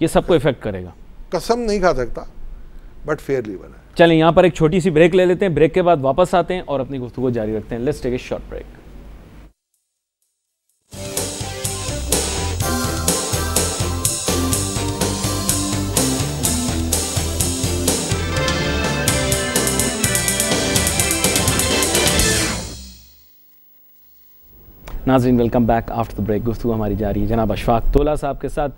ये सबको इफेक्ट करेगा। कसम नहीं खा सकता, बट फेयरली बना है। चलें, यहाँ पर एक छोटी सी ब्रेक ले लेते हैं, ब्रेक के बाद वापस आते हैं और अपनी गुफ्तगू जारी रखते हैं। Let's take a short break. नाज़रीन, welcome back after the break. गुफ्तगू हमारी जारी है। जनाब अशफाक तोला साहब के साथ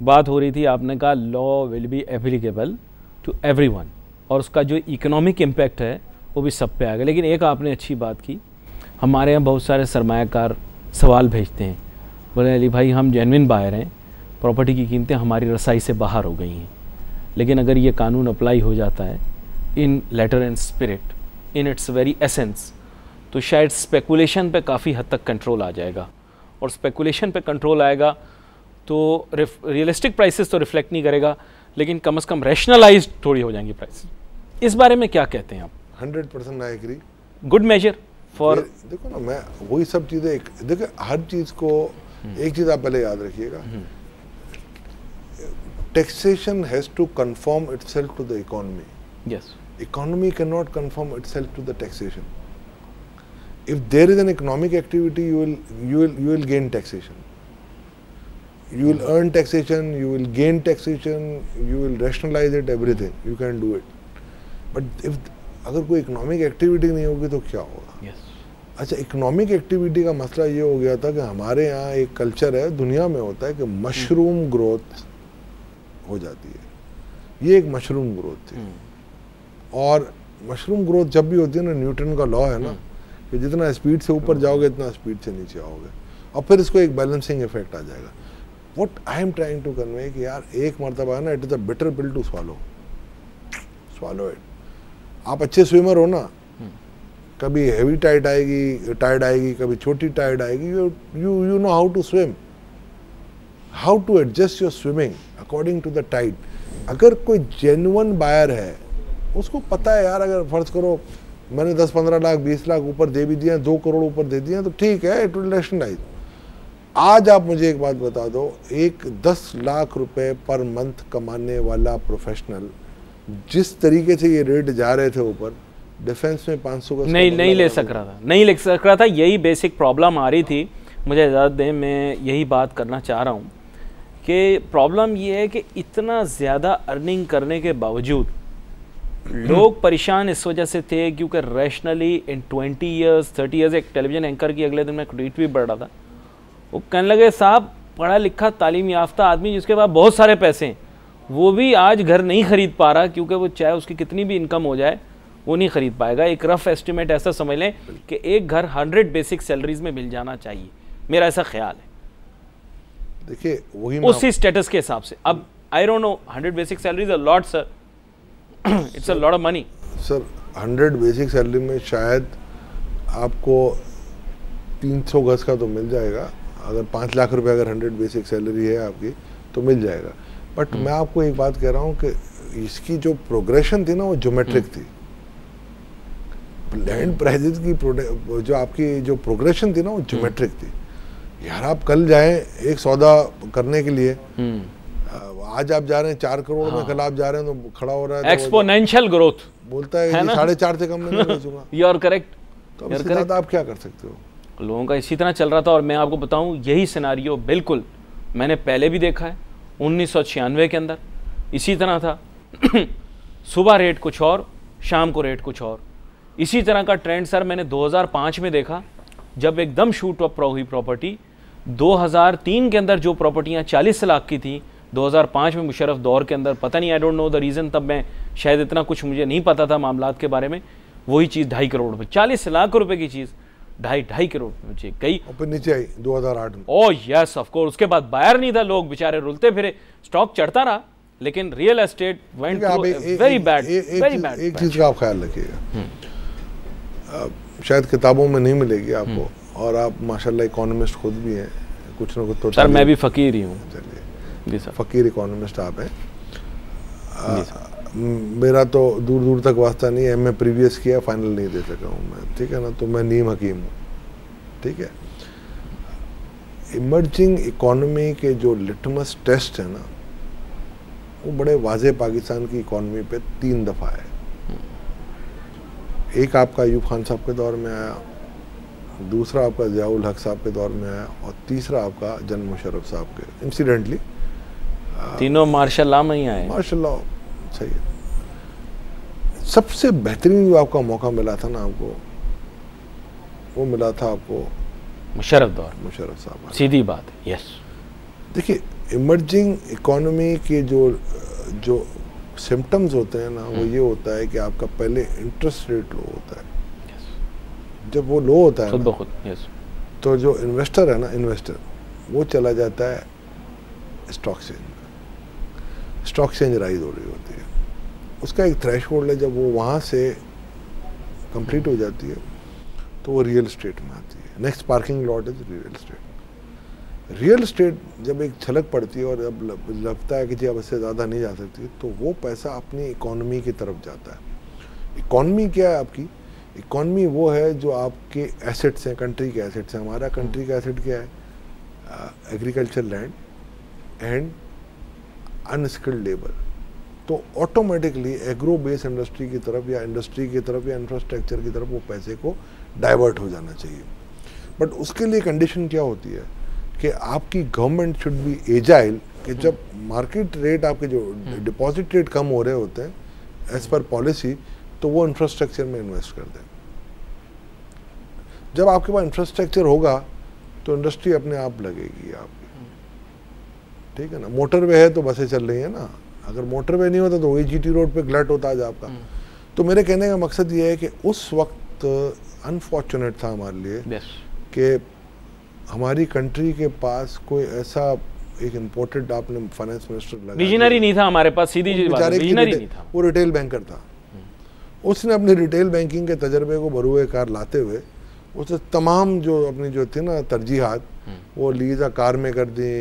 बात हो रही थी। आपने कहा law will be applicable to everyone और उसका जो इकोनॉमिक इम्पैक्ट है वो भी सब पे आएगा। लेकिन एक आपने अच्छी बात की, हमारे यहाँ बहुत सारे सरमायाकार सवाल भेजते हैं, बोले अली भाई हम जेन्युइन बायर हैं, प्रॉपर्टी की कीमतें हमारी रसाई से बाहर हो गई हैं, लेकिन अगर ये कानून अप्लाई हो जाता है in letter and spirit, in its very essence, तो शायद स्पेकुलेशन पे काफ़ी हद तक कंट्रोल आ जाएगा। और स्पेकुलेशन पे कंट्रोल आएगा तो रियलिस्टिक प्राइसेस तो रिफ्लेक्ट नहीं करेगा, लेकिन कम से कम रैशनलाइज्ड थोड़ी हो जाएंगी प्राइसेस। इस बारे में क्या कहते हैं आप? 100% I agree. Good measure for, देखो ना, मैं वही सब चीज़ें, देखो हर चीज़ को एक चीज़ आप पहले याद रखिएगा, taxation has to confirm itself to the economy. Yes, economy can not confirm itself to the taxation. If there is an economic activity, you will gain taxation. You will earn taxation, you will gain taxation, you will rationalize it, everything. You can do it. But if अगर कोई economic activity नहीं होगी तो क्या होगा? yes. अच्छा, economic activity का मसला ये हो गया था कि हमारे यहाँ एक कल्चर है, दुनिया में होता है कि मशरूम ग्रोथ हो जाती है। ये एक मशरूम ग्रोथ थी, और मशरूम ग्रोथ जब भी होती है ना, न्यूटन का लॉ है ना कि जितना स्पीड से ऊपर जाओगे इतना स्पीड से नीचे आओगे, और फिर इसको एक बैलेंसिंग इफेक्ट आ जाएगा। What I am trying to convey कि यार एक मरतबा ना, it is a bitter pill to swallow it. आप अच्छे स्विमर हो ना, कभी हेवी टाइड आएगी, कभी छोटी टाइड आएगी, you know how to swim, how to adjust your swimming according to the tide. अगर कोई जेन्युइन बायर है, उसको पता है यार, अगर फर्ज करो मैंने 10-15 लाख 20 लाख ऊपर दे भी दिए, 2 करोड़ ऊपर दे दिए, तो ठीक है, इट विल रैशनलाइज। आज आप मुझे एक बात बता दो, एक 10 लाख रुपए पर मंथ कमाने वाला प्रोफेशनल, जिस तरीके से ये रेट जा रहे थे ऊपर, डिफेंस में 500 का नहीं ले सक रहा था। यही बेसिक प्रॉब्लम आ रही थी। मुझे इजाज़त दें, मैं यही बात करना चाह रहा हूँ कि प्रॉब्लम ये है कि इतना ज़्यादा अर्निंग करने के बावजूद लोग परेशान इस वजह से थे क्योंकि रैशनली इन 20 ईयर्स 30 ईयर्स, एक टेलीविज़न एंकर की अगले दिन मैं ट्वीट भी पढ़ रहा था, वो कहने लगे साहब पढ़ा लिखा तालीम याफ्ता आदमी जिसके पास बहुत सारे पैसे हैं, वो भी आज घर नहीं ख़रीद पा रहा, क्योंकि वो चाहे उसकी कितनी भी इनकम हो जाए वो नहीं ख़रीद पाएगा। एक रफ एस्टिमेट ऐसा समझ लें कि एक घर 100 बेसिक सैलरीज में मिल जाना चाहिए, मेरा ऐसा ख्याल है। देखिए वही उसी स्टेटस के हिसाब से। अब I don't know, 100 basic salaries a lot sir, it's a lot of money sir. 100 basic salary में शायद आपको 300 गज का तो मिल जाएगा, अगर 5 लाख रुपए अगर 100 बेसिक सैलरी है आपकी तो मिल जाएगा। बट मैं आपको एक बात कह रहा हूँ कि इसकी जो प्रोग्रेशन थी ना, वो ज्योमेट्रिक थी। लैंड प्राइजेस की जो आपकी जो प्रोग्रेशन थी ना, वो ज्योमेट्रिक थी। यार आप कल जाएं एक सौदा करने के लिए, आज आप जा रहे हैं 4 करोड़ में, कल आप जा रहे हैं तो खड़ा हो रहा है एक्सपोनेंशियल ग्रोथ, बोलता है 4.5 से कम में नहीं बेचूंगा। You are correct. तो इसके साथ आप क्या कर सकते हो? लोगों का इसी तरह चल रहा था। और मैं आपको बताऊं, यही सिनारियो बिल्कुल मैंने पहले भी देखा है। 1996 के अंदर इसी तरह था। सुबह रेट कुछ और, शाम को रेट कुछ और। इसी तरह का ट्रेंड सर मैंने 2005 में देखा, जब एकदम शूट अप हुई प्रॉपर्टी। 2003 के अंदर जो प्रॉपर्टियाँ 40 लाख की थी, 2005 में मुशर्रफ दौर के अंदर, पता नहीं, I don't know the reason, तब मैं शायद इतना कुछ मुझे नहीं पता था मामलात के बारे में, वही चीज़ 2.5 करोड़ रुपये, 40 लाख रुपए की चीज़ 2.5 करोड़ रुपये गई, और फिर नीचे आई 2008 में। Oh yes of course. उसके बाद बायर नहीं था, लोग बेचारे रुलते फिरे, स्टॉक चढ़ता रहा, लेकिन real estate went through very bad, very bad. एक चीज़ का आप ख्याल रखिएगा, शायद किताबों में नहीं मिलेगी आपको, और आप माशाल्लाह इकोनॉमिस्ट खुद भी हैं, कुछ ना कुछ तो। सर मैं भी फ़कीर ही हूँ। चलिए जी सर, फ़कीर इकोनॉमिस्ट आप हैं। मेरा तो दूर दूर तक वास्ता नहीं है, मैं प्रीवियस किया, फाइनल नहीं दे सका हूँ मैं, ठीक है ना, तो मैं नीम हकीम हूँ, ठीक है। इमर्जिंग इकोनॉमी के जो लिटमस टेस्ट है ना, वो बड़े वाजे पाकिस्तान की इकोनॉमी पे 3 दफ़ा है। एक आपका अयूब खान साहब के दौर में आया, दूसरा आपका ज़ियाउल हक साहब के दौर में आया, और तीसरा आपका जनरल मुशर्रफ साहब के। इंसिडेंटली तीनों मार्शल लॉ में ही आए। मार्शल लॉ सही है। सबसे बेहतरीन जो आपका मौका मिला था ना आपको, वो मिला था आपको मुशर्रफ दौर, मुशर्रफ साहब। सीधी बात है। यस, देखिए इमर्जिंग इकोनॉमी के जो सिम्टम्स होते हैं ना, वो ये होता है कि आपका पहले इंटरेस्ट रेट लो होता है। जब वो लो होता है खुद ब खुद, यस, तो जो इन्वेस्टर है ना, इन्वेस्टर वो चला जाता है स्टॉक एक्सचेंज में। स्टॉक एक्सचेंज राइज हो रही होती है, उसका एक थ्रेशहोल्ड है, जब वो वहाँ से कंप्लीट हो जाती है तो वो रियल एस्टेट में आती है। Next parking lot is real estate. Real estate जब एक छलक पड़ती है और जब लगता है कि जी अब इससे ज़्यादा नहीं जा सकती, तो वो पैसा अपनी इकॉनमी की तरफ जाता है। इकॉनमी क्या है आपकी? इकॉनमी वो है जो आपके एसेट्स हैं, कंट्री के एसेट्स हैं। हमारा कंट्री का एसेट क्या है? Agriculture land and unskilled labour. तो ऑटोमेटिकली एग्रो बेस इंडस्ट्री की तरफ या इंडस्ट्री की तरफ या इंफ्रास्ट्रक्चर की तरफ वो पैसे को डाइवर्ट हो जाना चाहिए। बट उसके लिए कंडीशन क्या होती है कि आपकी गवर्नमेंट शुड बी एजाइल, कि जब मार्केट रेट आपके जो डिपॉजिट रेट कम हो रहे होते हैं एज पर पॉलिसी, तो वो इंफ्रास्ट्रक्चर में इन्वेस्ट कर दें। जब आपके पास इंफ्रास्ट्रक्चर होगा तो इंडस्ट्री अपने आप लगेगी आपकी, ठीक है ना। मोटरवे है तो बसें चल रही है ना, अगर मोटरवे नहीं होता तो वही जीटी रोड पे ग्लट होता आज आपका। तो मेरे कहने का मकसद ये है कि उस वक्त अनफॉर्चुनेट था हमारे लिए कि हमारी कंट्री के पास कोई ऐसा एक इम्पोर्टेड आपने फाइनेंस मिनिस्टर लगा, विजनरी नहीं था हमारे पास, सीधी जी बात है, विजनरी नहीं था। वो रिटेल बैंकर था। उसने अपने रिटेल बैंकिंग के तजर्बे को बरूए कार लाते हुए उसने तमाम जो अपनी जो थी ना तरजीहात, वो लीजा कार में कर दी,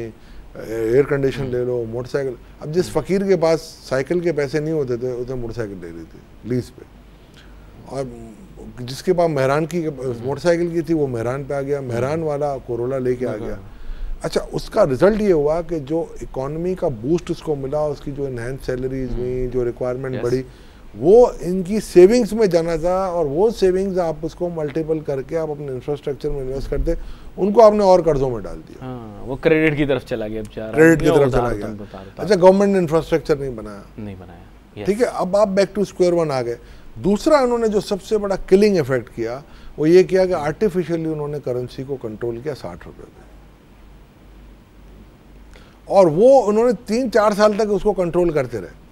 एयर कंडीशन ले लो, मोटरसाइकिल। अब जिस फ़कीर के पास साइकिल के पैसे नहीं होते थे, उसने मोटरसाइकिल ले ली थी लीज पे, और जिसके पास मेहरान की मोटरसाइकिल की थी वो मेहरान पे आ गया, मेहरान वाला कोरोला लेके आ गया। अच्छा, उसका रिजल्ट ये हुआ कि जो इकोनॉमी का बूस्ट उसको मिला, उसकी जो इनहेंस सैलरीज हुई, जो रिक्वायरमेंट बढ़ी, वो इनकी सेविंग्स में जाना था, और वो सेविंग्स आप उसको मल्टीपल करके आप अपने इंफ्रास्ट्रक्चर में इन्वेस्ट करते, उनको आपने और कर्जों में डाल दिया। वो क्रेडिट की तरफ चला गया बेचारा, क्रेडिट की तरफ चला गया। अच्छा, गवर्नमेंट ने इंफ्रास्ट्रक्चर नहीं बनाया, ठीक है। अब आप बैक टू स्क्वायर वन आ गए। दूसरा उन्होंने जो सबसे बड़ा किलिंग इफेक्ट किया वो ये किया कि आर्टिफिशियली उन्होंने करेंसी को कंट्रोल किया 60 रुपए पे, और वो उन्होंने 3-4 साल तक उसको कंट्रोल करते रहे।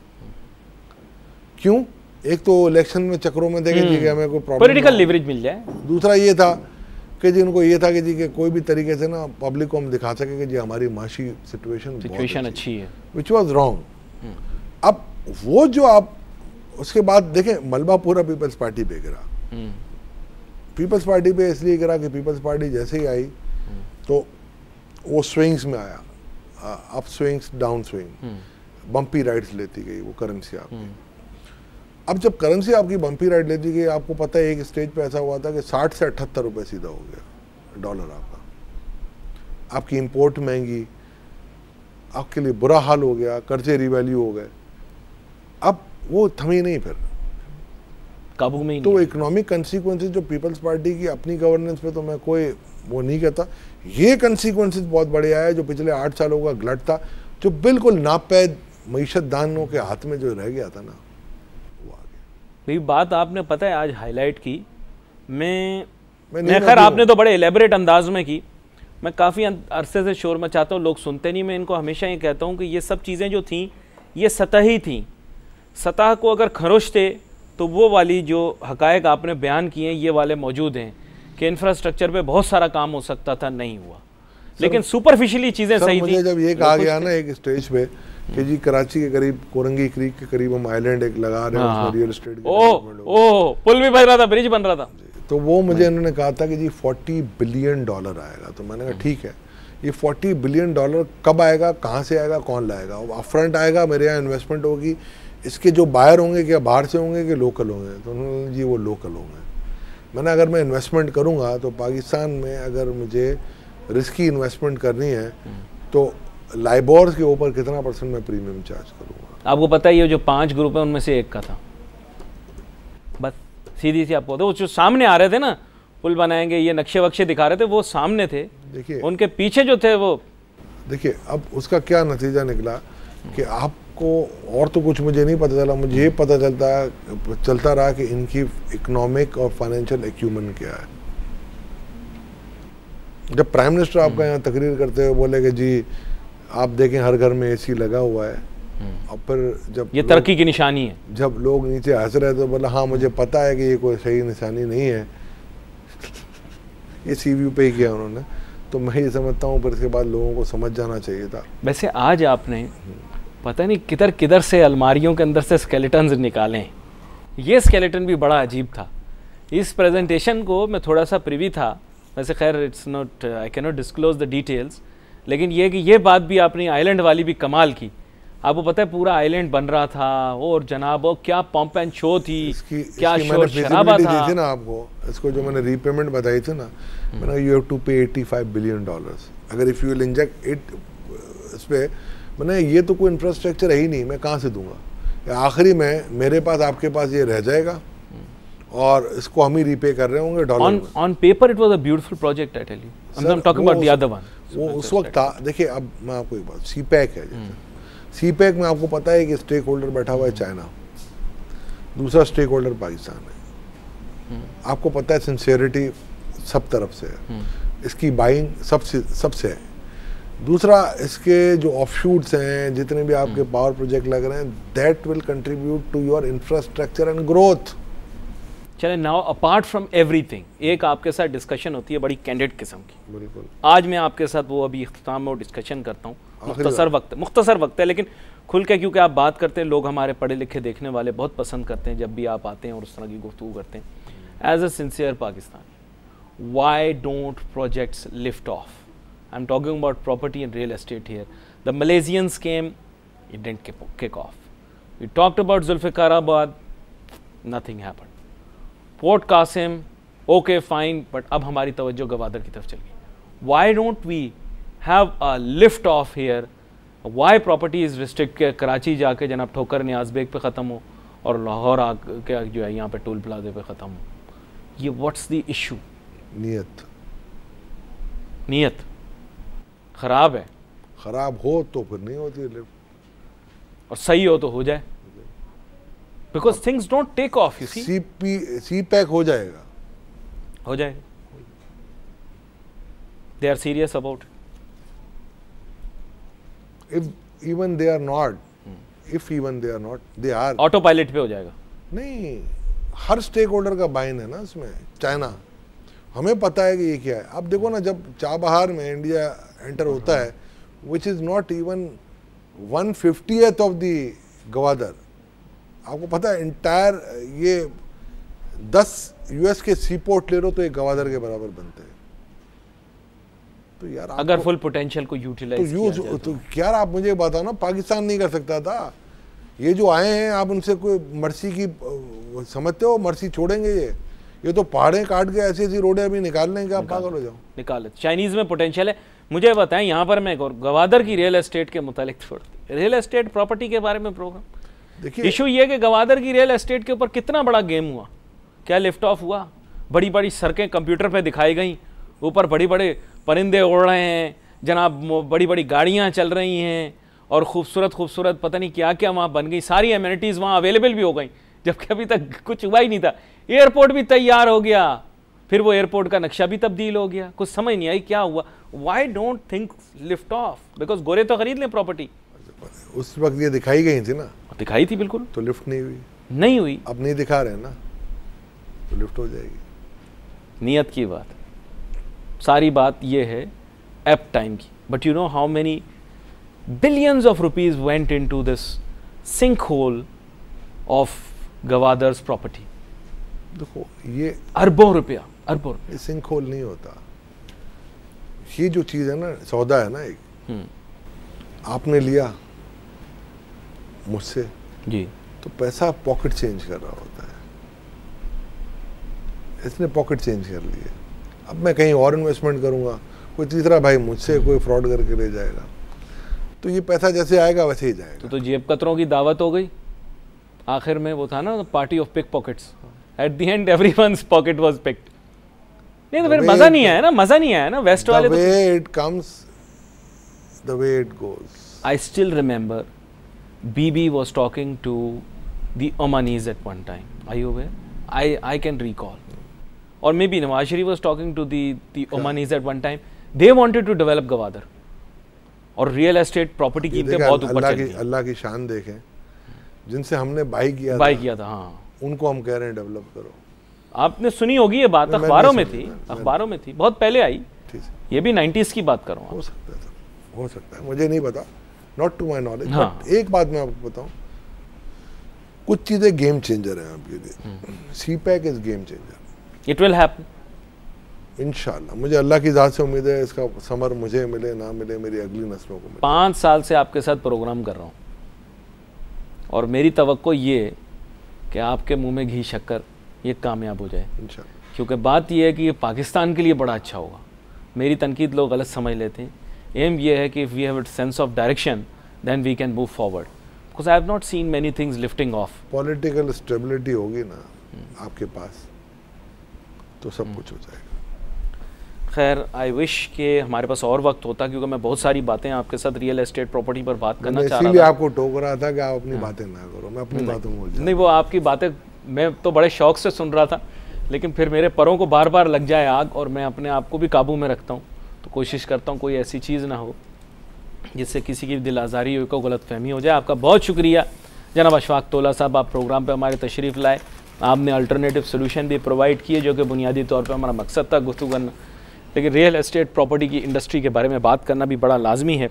क्यों? एक तो इलेक्शन में चक्रों में देखे जी कि हमें कोई प्रॉब्लम, पॉलिटिकल लीवरेज मिल जाए। दूसरा ये था कि जी उनको ये था कि जी कि कोई भी तरीके से ना पब्लिक को हम दिखा सके कि जी हमारी माशी सिचुएशन अच्छी है, विच वॉज रॉन्ग। अब वो जो आप उसके बाद देखें, मलबा पूरा पीपल्स पार्टी पे गिरा। पीपल्स पार्टी पे इसलिए गिरा कि पीपल्स पार्टी जैसे ही आई तो वो स्विंग्स में आया, up swings, down swing, bumpy rides लेती गई वो करेंसी आपकी। अब जब करेंसी आपकी बम्पी राइड लेती गई, आपको पता है एक स्टेज पे ऐसा हुआ था कि 60 से 78 रुपए सीधा हो गया डॉलर आपका। आपकी इंपोर्ट महंगी, आपके लिए बुरा हाल हो गया, कर्जे रिवैल्यू हो गए। अब वो थमी नहीं, फिर काबू में ही तो इकोनॉमिक कंसीक्वेंसेस जो पीपल्स पार्टी की अपनी गवर्नेंस पे तो मैं कोई वो नहीं कहता, ये कंसीक्वेंसेस बहुत बड़े आए जो पिछले 8 सालों का ग्लट था, जो बिल्कुल नापैद मईशत दानों के हाथ में जो रह गया था ना, वो आ गया। ये बात आपने पता है आज हाईलाइट की, मैं खैर आपने तो बड़े एलेबरेट अंदाज में की, मैं काफ़ी अरसे से शोर मचाता हूँ, लोग सुनते नहीं। मैं इनको हमेशा ये कहता हूँ कि ये सब चीज़ें जो थी ये सतही थी, सतह को अगर खरोचते तो वो वाली जो हकायक आपने बयान किए हैं ये वाले मौजूद हैं कि इंफ्रास्ट्रक्चर पे बहुत सारा काम हो सकता था, नहीं हुआ। लेकिन सुपरफिशियली चीज़ें सही थी। मुझे जब ये कहा गया ना एक स्टेज पे कि जी कराची के करीब कोरंगी क्रीक के करीब हम आइलैंड एक लगा रहे हैं, उसमें रियल एस्टेट पुल भी बन रहा था, ब्रिज बन रहा था, तो वो मुझे इन्होंने कहा था कि जी $40 बिलियन आएगा। तो मैंने कहा ठीक है, ये $40 बिलियन कब आएगा, कहाँ से आएगा, कौन लाएगा? अपफ्रंट आएगा, मेरे यहाँ इन्वेस्टमेंट होगी, इसके जो बायर होंगे क्या बाहर से होंगे कि लोकल होंगे? तो उन्होंने जी वो लोकल होंगे। मैंने अगर मैं इन्वेस्टमेंट करूंगा तो पाकिस्तान में अगर मुझे रिस्की इन्वेस्टमेंट करनी है तो लाइबोर के ऊपर कितना % मैं प्रीमियम चार्ज करूँगा। आपको पता ही है जो 5 ग्रुप है उनमें से एक का था, बस सीधी सी आपको वो जो सामने आ रहे थे ना, पुल बनाएंगे ये नक्शे वक्शे दिखा रहे थे, वो सामने थे, देखिए उनके पीछे जो थे वो। देखिए अब उसका क्या नतीजा निकला कि आपको और तो कुछ मुझे नहीं पता चला, मुझे ये पता चलता रहा कि इनकी इकोनॉमिक और फाइनेंशियल एक्यूमेंट क्या है। जब प्राइम मिनिस्टर आपका यहाँ तकरीर करते हुए बोले कि जी आप देखें हर घर में एसी लगा हुआ है, और फिर जब ये तरक्की की निशानी है, जब लोग नीचे हंस रहे तो बोला हाँ मुझे पता है कि ये कोई सही निशानी नहीं है। ये सीव्यू पे ही किया उन्होंने, तो मैं ये समझता हूँ फिर इसके बाद लोगों को समझ जाना चाहिए था। वैसे आज आपने पता नहीं किधर किधर से अलमारियों के अंदर से स्केलेटन्स निकाले, ये स्केलेटन भी बड़ा अजीब था। इस प्रेजेंटेशन को मैं थोड़ा सा प्रिवी था, वैसे खैर it's not, I can not disclose the details, लेकिन ये कि ये बात भी आपने आइलैंड वाली भी कमाल की। आपको पता है पूरा आइलैंड बन रहा था और जनाब वो क्या पंप एंड शो थी, क्या शोर शराबा था। थी ना आपको इसको जो मैंने रीपेमेंट बताई थी ना, मैंने यू हैव टू पे $85 बिलियन, अगर if you will inject it इस पे, मैंने ये तो कोई इंफ्रास्ट्रक्चर है ही नहीं, मैं कहाँ से दूंगा। आखिरी में मेरे पास आपके पास ये रह जाएगा और इसको हम ही रीपे कर रहे होंगे dollar. On paper it was a beautiful project, I tell you, I am talking about the other one. वो उस वक्त था। देखिए अब मैं आपको एक बात, सीपैक है, सीपैक में आपको पता है कि स्टेक होल्डर बैठा हुआ है चाइना, दूसरा स्टेक होल्डर पाकिस्तान है। आपको पता है सिंसियरिटी सब तरफ से है, इसकी बाइंग सबसे है। दूसरा इसके जो ऑफशूट्स हैं, जितने भी आपके पावर प्रोजेक्ट लग रहे हैं, that will contribute to your infrastructure and growth. चले नाउ अपार्ट फ्रॉम एवरीथिंग, एक आपके साथ डिस्कशन होती है बड़ी कैंडिड किस्म की। बिल्कुल। आज मैं आपके साथ वो अभी इख्तिताम में डिस्कशन करता हूँ, मुख्तसर वक्त है लेकिन खुल के, क्योंकि आप बात करते हैं, लोग हमारे पढ़े लिखे देखने वाले बहुत पसंद करते हैं जब भी आप आते हैं और उस तरह की गुफ्तगू करते हैं। As a sincere Pakistani, why don't projects lift off? I am talking about property and real estate here. The Malaysians came, it didn't kick off. We talked about Zulfiqarabad, nothing happened. Port Qasim, okay fine, but अब हमारी तवज्जो गवादर की तरफ चल गई। Why don't we have a lift off here? Why property is restrict के कराची जाके जनाब ठोकर नियाज बेग पे ख़त्म हो और लाहौर आके जो है यहाँ पे टोल प्लाजे पे ख़त्म हो? ये व्हाट्स द इशू? नीयत ख़राब है। ख़राब हो तो फिर नहीं होती लिफ्ट, और सही हो तो हो जाए, because things don't take off. You see, CPEC हो जाएगा, हो जाएगा। They are serious about. If even they are not, they are। Autopilot पे हो जाएगा। नहीं, हर स्टेक होल्डर का बाइन है ना इसमें। चाइना, हमें पता है कि ये क्या है। अब देखो ना, जब चाबहार में इंडिया एंटर होता है, which is not even 1/50th of the Gwadar, आपको पता है इंटायर ये 10 US के सी पोर्ट ले लो तो एक गवादर के बराबर बनते हैं। तो यार अगर फुल पोटेंशियल को यूटिलाइज तो यार आप मुझे बताओ ना, पाकिस्तान नहीं कर सकता था? ये जो आए हैं, आप उनसे कोई मर्सी की समझते हो? मर्सी छोड़ेंगे ये तो पहाड़ें काट के ऐसी ऐसी रोडें अभी निकाल लेंगे, आप पागल हो जाओ। निकाल, चाइनीज में पोटेंशियल है। मुझे बताएं, यहाँ पर मैं गवादर की रियल एस्टेट के मुतालिक रियल एस्टेट प्रॉपर्टी के बारे में प्रोग्राम, देखिए इशू ये कि गवादर की रियल एस्टेट के ऊपर कितना बड़ा गेम हुआ, क्या लिफ्ट ऑफ हुआ? बड़ी बड़ी सड़कें कंप्यूटर पे दिखाई गई, ऊपर बड़े बड़े परिंदे उड़ रहे हैं जनाब, बड़ी बड़ी गाड़ियाँ चल रही हैं और खूबसूरत पता नहीं क्या क्या वहाँ बन गई, सारी एमिनिटीज़ वहाँ अवेलेबल भी हो गई, जबकि अभी तक कुछ हुआ ही नहीं था। एयरपोर्ट भी तैयार हो गया, फिर वो एयरपोर्ट का नक्शा भी तब्दील हो गया, कुछ समझ नहीं आई क्या हुआ। Why don't think lift off? Because गोरे तो खरीद लें प्रॉपर्टी। उस वक्त ये दिखाई गई थी ना, दिखाई थी बिल्कुल, तो लिफ्ट नहीं हुई। अब नहीं दिखा रहे ना, तो लिफ्ट हो जाएगी। नियत की बात, सारी बात ये है एप टाइम की। But you know how many billions of rupees went into this sink hole of Gwadar's property. देखो ये अरबों रुपया, ये सिंक होल नहीं होता। ये जो चीज है ना, सौदा है ना एक, आपने लिया मुझसे जी, तो पैसा पॉकेट चेंज कर रहा होता है, इसने पॉकेट चेंज कर लिए। अब मैं कहीं और इन्वेस्टमेंट करूंगा, कोई तीसरा भाई मुझसे कोई फ्रॉड करके ले जाएगा। तो ये पैसा जैसे आएगा वैसे ही जाएगा। तो जेब कतरों की दावत हो गई। आखिर में वो था ना party of pickpockets, at the end everyone's pocket was picked. नहीं तो फिर मजा नहीं आया ना, मजा नहीं आया ना। वेस्ट वाले the way it comes, the way it goes. I still remember BB was talking to the Omanis at one time. Are you aware? I can recall. Or maybe Nawaz Sharif was talking to the Omanis at one time. They wanted to develop Gwadar. और real estate property कीमतें बहुत ऊपर चली गई। अल्लाह की शान देखें, जिनसे हमने बाई किया था, हाँ, उनको हम कह रहे हैं डेवलप करो। आपने सुनी होगी ये बात, अखबारों में थी, बहुत पहले आई। ये भी 90s की बात कर रहा हूँ। हो सकता है, मुझे नहीं पता, नॉट टू माई नॉलेज। हाँ। एक बात मैं आपको बताऊं, कुछ चीजें गेम चेंजर हैं आपके लिए। CPEC is game changer. It will happen इंशाल्लाह। मुझे अल्लाह की ज़ात से उम्मीद है इसका समर मुझे मिले ना मिले, मेरी अगली नस्लों को मिले। 5 साल से आपके साथ प्रोग्राम कर रहा हूँ और मेरी तवक्को ये कि आपके मुंह में घी शक्कर ये कामयाब हो जाए इंशाल्लाह। क्योंकि बात ये है कि ये पाकिस्तान के लिए बड़ा अच्छा होगा। मेरी तनकीद लोग गलत समझ लेते हैं। एम ये है कि if we have a sense of direction then we can move forward, because I have not seen many things lifting off. Political stability होगी ना आपके पास तो सब कुछ हो जाएगा। खैर, आई विश कि हमारे पास और वक्त होता, क्योंकि मैं बहुत सारी बातें आपके साथ रियल एस्टेट प्रॉपर्टी पर बात करना चाह रहा था। इसीलिए आपको टोक रहा था कि आप अपनी बातें ना करो, मैं अपनी बातों में बोल जाऊं। नहीं, वो आपकी बातें मैं तो बड़े शौक से सुन रहा था, लेकिन फिर मेरे परों को बार बार लग जाए आग और मैं अपने आप को भी काबू में रखता हूँ। तो कोशिश करता हूँ कोई ऐसी चीज़ ना हो जिससे किसी की दिल आज़ारी हो, को गलतफहमी हो जाए। आपका बहुत शुक्रिया जनाब अशफाक तोला साहब, आप प्रोग्राम पे हमारे तशरीफ़ लाए। आपने अल्टरनेटिव सोल्यूशन भी प्रोवाइड किए, जो कि बुनियादी तौर पर हमारा मकसद था गुफ्तगू करना। लेकिन रियल एस्टेट प्रॉपर्टी की इंडस्ट्री के बारे में बात करना भी बड़ा लाजमी है।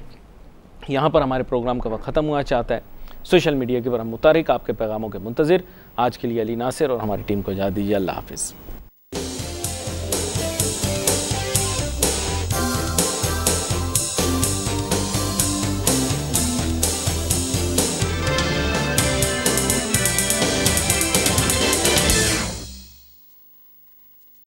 यहाँ पर हमारे प्रोग्राम का वक्त ख़त्म हुआ चाहता है। सोशल मीडिया के पर हम मुतारिक आपके पैगामों के मुंतज़िर। आज के लिए अली नासिर और हमारी टीम को इजाज़त दीजिए। अल्लाह हाफ़िज़।